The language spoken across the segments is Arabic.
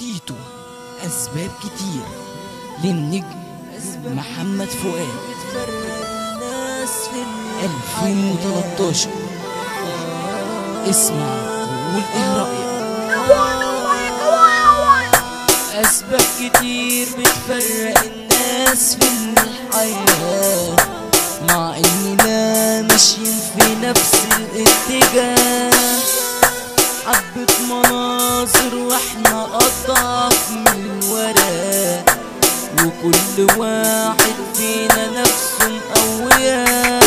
تيتو أسباب كتير للنجم محمد فؤاد 2013. اسمع وقول ايه رأيك. أسباب كتير بتفرق الناس في الحياة، مع إننا ماشيين في نفس الاتجاه. حبة مناظر واحنا أضعف من الورق، وكل واحد فينا نفسه مقوياه.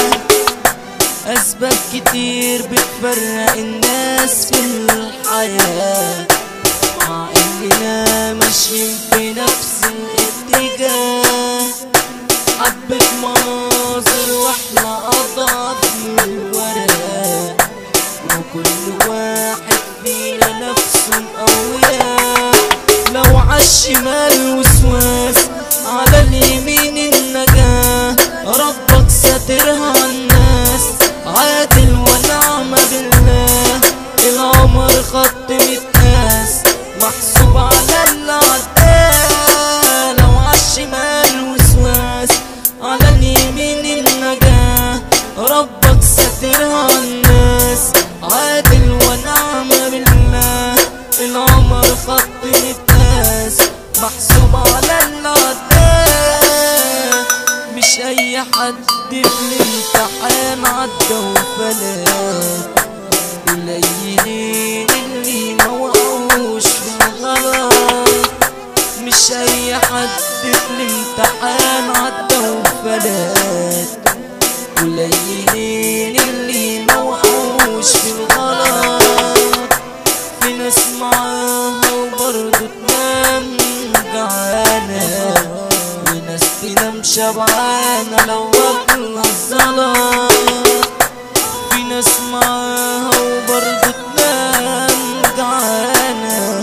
أسباب كتير بتفرق الناس في الحياة، مع إننا ماشيين في نفس الاتجاه. حبة مناظر واحنا أضعف من الورق، وكل واحد فينا نفسه مقوياه. لو عالشمال وسواس، على اليمين النجاة. ربك ساترها عالناس، عادل ونعم بالله. العمر خط متقاس، محسوب على اللي عداه. لو عالشمال وسواس، على اليمين النجاة. ربك ساترها عالناس، عادل ونعم بالله. العمر خط متقاس، محسوب على اللي عداه. مش اي حد في الامتحان عدى وفلات، قليلين اللي ما وقعوش في الغلط. مش اي حد في الامتحان عدى وفلات، قليلين اللي ما وقعوش في الغلط. في ناس معاها وبرضه تنام جعانة، وناس تنام شبعانة لو واكلة الزلط. في ناس معاها وبرضه تنام جعانة،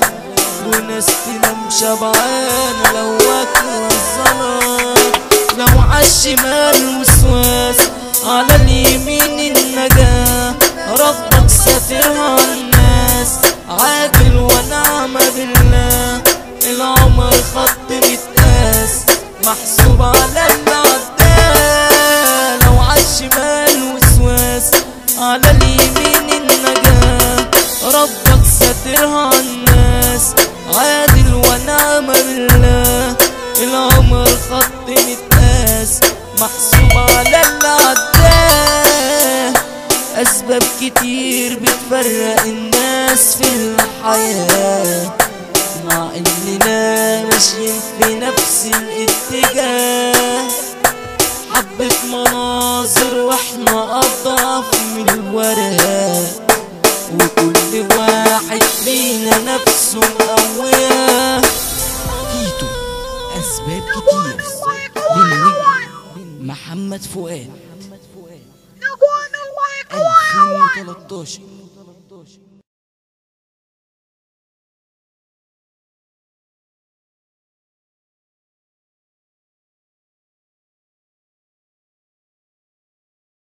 وناس تنام شبعانة لو واكلة الزلط. لو عالشمال وسواس، على اليمين النجاة. ربك ساترها عالناس، عادل ونعم بالله. العمر خط متقاس، محسوب على اللي عداه. لو عالشمال وسواس، على اليمين النجاة. ربك ساترها عالناس، عادل ونعم بالله. العمر خط متقاس، محسوب على اللي عداه. أسباب كتير بتفرق الناس في الحياة، مع إننا ماشيين في نفس الاتجاه. حبة مناظر واحنا أضعف من الورق، وكل واحد فينا نفسه مقوياه. تيتو أسباب كتير للنجم محمد فؤاد 2013.